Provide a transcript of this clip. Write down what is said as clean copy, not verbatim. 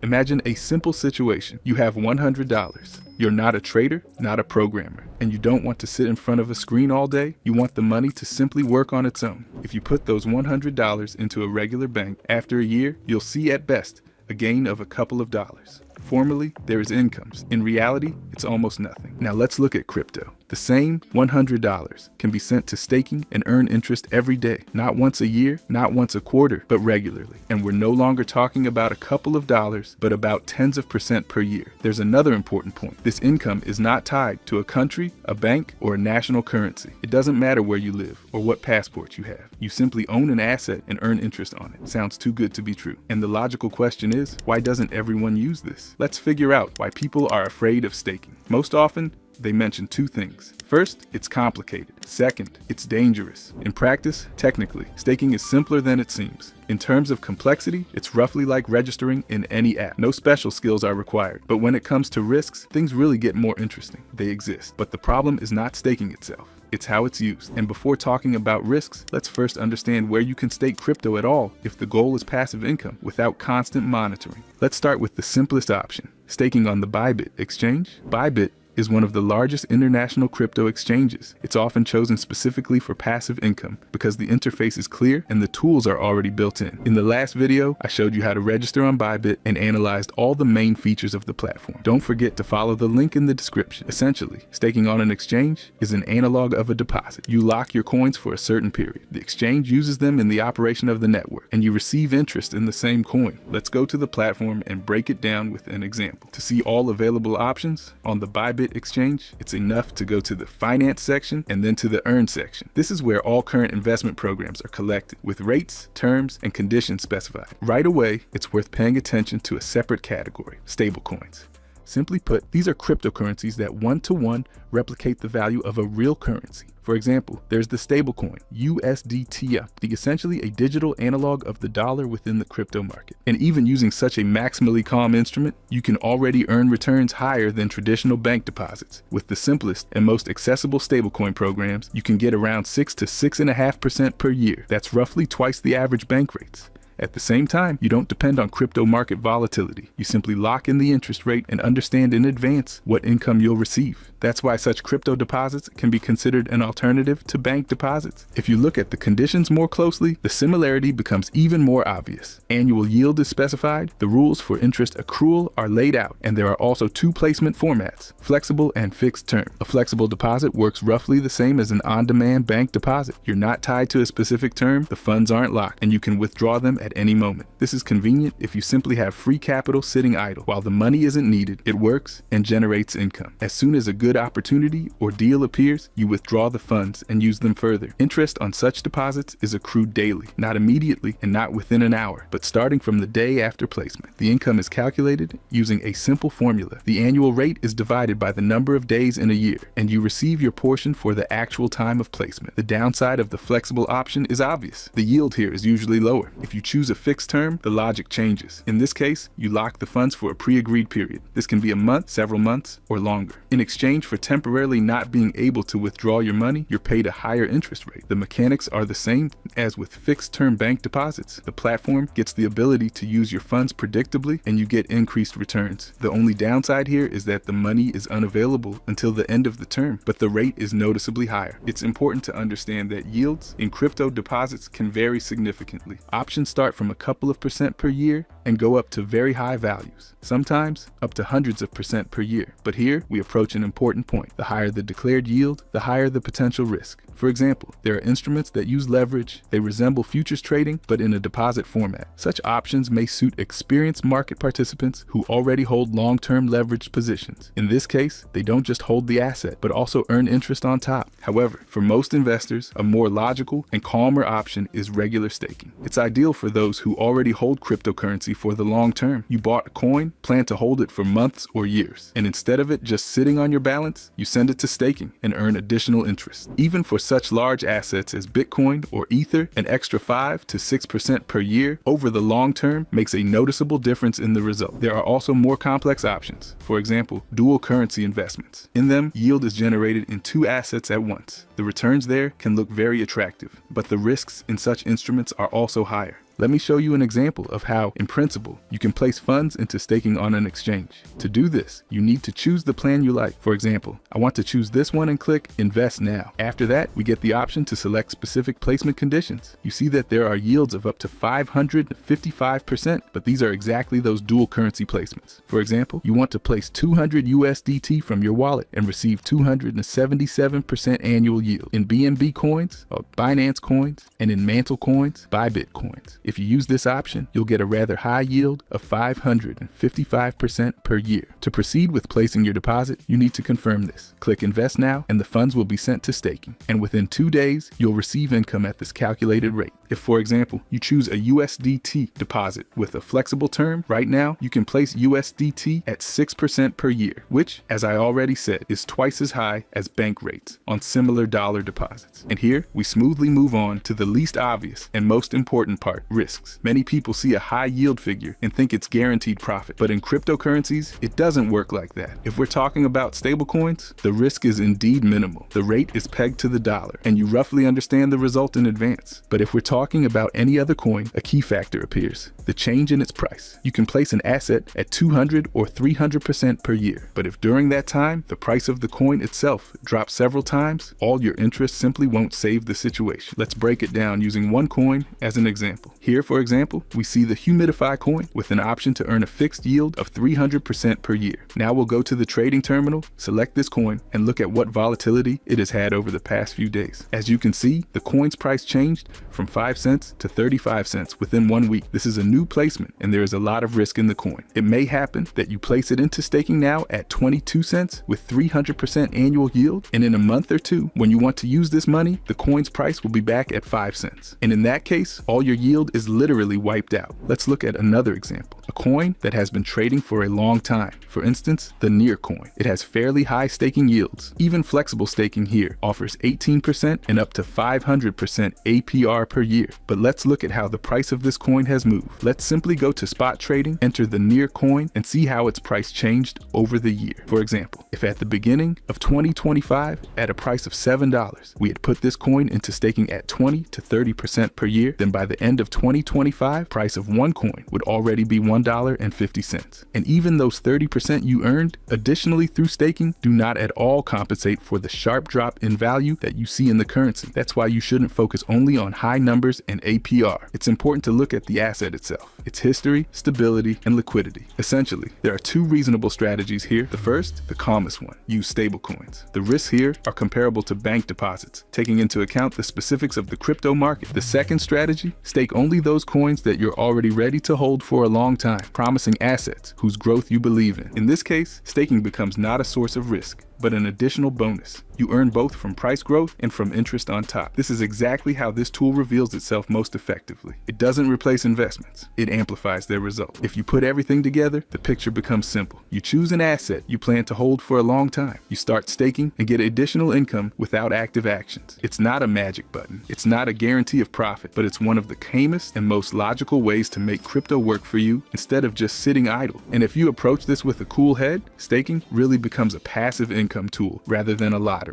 Imagine a simple situation. You have $100. You're not a trader, not a programmer, and you don't want to sit in front of a screen all day. You want the money to simply work on its own. If you put those $100 into a regular bank, after a year, you'll see at best a gain of a couple of dollars. Formally, there is incomes. In reality, it's almost nothing. Now let's look at crypto. The same $100 can be sent to staking and earn interest every day, not once a year, not once a quarter, but regularly. And we're no longer talking about a couple of dollars, but about tens of percent per year. There's another important point. This income is not tied to a country, a bank, or a national currency. It doesn't matter where you live or what passport you have. You simply own an asset and earn interest on it. Sounds too good to be true. And the logical question is, why doesn't everyone use this? Let's figure out why people are afraid of staking. Most often, they mention two things. First, it's complicated. Second, it's dangerous. In practice, technically, staking is simpler than it seems. In terms of complexity, it's roughly like registering in any app. No special skills are required. But when it comes to risks, things really get more interesting. They exist. But the problem is not staking itself. It's how it's used. And before talking about risks, let's first understand where you can stake crypto at all if the goal is passive income without constant monitoring. Let's start with the simplest option, staking on the Bybit exchange. Bybit is one of the largest international crypto exchanges. It's often chosen specifically for passive income because the interface is clear and the tools are already built in. In the last video, I showed you how to register on Bybit and analyzed all the main features of the platform. Don't forget to follow the link in the description. Essentially, staking on an exchange is an analog of a deposit. You lock your coins for a certain period. The exchange uses them in the operation of the network, and you receive interest in the same coin. Let's go to the platform and break it down with an example. To see all available options on the Bybit exchange, it's enough to go to the finance section and then to the earn section. This is where all current investment programs are collected with rates, terms, and conditions specified. Right away, it's worth paying attention to a separate category, stablecoins. Simply put, these are cryptocurrencies that one-to-one replicate the value of a real currency. For example, there's the Stablecoin USDT, essentially a digital analog of the dollar within the crypto market. And even using such a maximally calm instrument, you can already earn returns higher than traditional bank deposits. With the simplest and most accessible stablecoin programs, you can get around 6 to 6.5% per year. That's roughly twice the average bank rates. At the same time, you don't depend on crypto market volatility. You simply lock in the interest rate and understand in advance what income you'll receive. That's why such crypto deposits can be considered an alternative to bank deposits. If you look at the conditions more closely, the similarity becomes even more obvious. Annual yield is specified, the rules for interest accrual are laid out, and there are also two placement formats, flexible and fixed term. A flexible deposit works roughly the same as an on-demand bank deposit. You're not tied to a specific term, the funds aren't locked, and you can withdraw them at any moment. This is convenient if you simply have free capital sitting idle. While the money isn't needed, it works and generates income. As soon as a good opportunity or deal appears, you withdraw the funds and use them further. Interest on such deposits is accrued daily, not immediately and not within an hour, but starting from the day after placement. The income is calculated using a simple formula. The annual rate is divided by the number of days in a year, and you receive your portion for the actual time of placement. The downside of the flexible option is obvious. The yield here is usually lower. If you choose a fixed term, the logic changes. In this case, you lock the funds for a pre-agreed period. This can be a month, several months, or longer. In exchange for temporarily not being able to withdraw your money, you're paid a higher interest rate. The mechanics are the same as with fixed term bank deposits. The platform gets the ability to use your funds predictably, and you get increased returns. The only downside here is that the money is unavailable until the end of the term, but the rate is noticeably higher. It's important to understand that yields in crypto deposits can vary significantly. Options start from a couple of percent per year and go up to very high values, sometimes up to hundreds of percent per year. But here we approach an important point. The higher the declared yield, the higher the potential risk. For example, there are instruments that use leverage. They resemble futures trading, but in a deposit format. Such options may suit experienced market participants who already hold long-term leveraged positions. In this case, they don't just hold the asset, but also earn interest on top. However, for most investors, a more logical and calmer option is regular staking. It's ideal for those who already hold cryptocurrency for the long term. You bought a coin, plan to hold it for months or years, and instead of it just sitting on your balance, you send it to staking and earn additional interest. Even for such large assets as Bitcoin or Ether, an extra 5 to 6% per year over the long term makes a noticeable difference in the result. There are also more complex options. For example, dual currency investments. In them, yield is generated in two assets at once. The returns there can look very attractive, but the risks in such instruments are also higher. Let me show you an example of how, in principle, you can place funds into staking on an exchange. To do this, you need to choose the plan you like. For example, I want to choose this one and click Invest Now. After that, we get the option to select specific placement conditions. You see that there are yields of up to 555%, but these are exactly those dual currency placements. For example, you want to place 200 USDT from your wallet and receive 277% annual yield in BNB coins, or Binance coins, and in Mantle coins, Bybit coins. If you use this option, you'll get a rather high yield of 555% per year. To proceed with placing your deposit, you need to confirm this. Click Invest Now, and the funds will be sent to staking. And within 2 days, you'll receive income at this calculated rate. If, for example, you choose a USDT deposit with a flexible term, right now you can place USDT at 6% per year, which, as I already said, is twice as high as bank rates on similar dollar deposits. And here, we smoothly move on to the least obvious and most important part, risks. Many people see a high yield figure and think it's guaranteed profit, but in cryptocurrencies, it doesn't work like that. If we're talking about stablecoins, the risk is indeed minimal. The rate is pegged to the dollar, and you roughly understand the result in advance. But if we're talking about any other coin, a key factor appears: the change in its price. You can place an asset at 200 or 300% per year, but if during that time, the price of the coin itself drops several times, all your interest simply won't save the situation. Let's break it down using one coin as an example. Here, for example, we see the Humidify coin with an option to earn a fixed yield of 300% per year. Now we'll go to the trading terminal, select this coin, and look at what volatility it has had over the past few days. As you can see, the coin's price changed from 5 cents to 35 cents within 1 week. This is a new placement, and there is a lot of risk in the coin. It may happen that you place it into staking now at 22 cents with 300% annual yield, and in a month or two, when you want to use this money, the coin's price will be back at 5 cents. And in that case, all your yield is literally wiped out. Let's look at another example. A coin that has been trading for a long time. For instance, the Near coin. It has fairly high staking yields. Even flexible staking here offers 18% and up to 500% APR per year. But let's look at how the price of this coin has moved. Let's simply go to spot trading, enter the Near coin, and see how its price changed over the year. For example, if at the beginning of 2025, at a price of $7, we had put this coin into staking at 20 to 30% per year, then by the end of 2025, price of one coin would already be $1.50. And even those 30% you earned additionally through staking do not at all compensate for the sharp drop in value that you see in the currency. That's why you shouldn't focus only on high numbers and APR. It's important to look at the asset itself, its history, stability, and liquidity. Essentially, there are two reasonable strategies here. The first, the calmest one, use stablecoins. The risks here are comparable to bank deposits, taking into account the specifics of the crypto market. The second strategy, stake only those coins that you're already ready to hold for a long time, promising assets whose growth you believe in. In this case, staking becomes not a source of risk, but an additional bonus. You earn both from price growth and from interest on top. This is exactly how this tool reveals itself most effectively. It doesn't replace investments, it amplifies their result. If you put everything together, the picture becomes simple. You choose an asset you plan to hold for a long time. You start staking and get additional income without active actions. It's not a magic button. It's not a guarantee of profit, but it's one of the calmest and most logical ways to make crypto work for you instead of just sitting idle. And if you approach this with a cool head, staking really becomes a passive income tool rather than a lottery.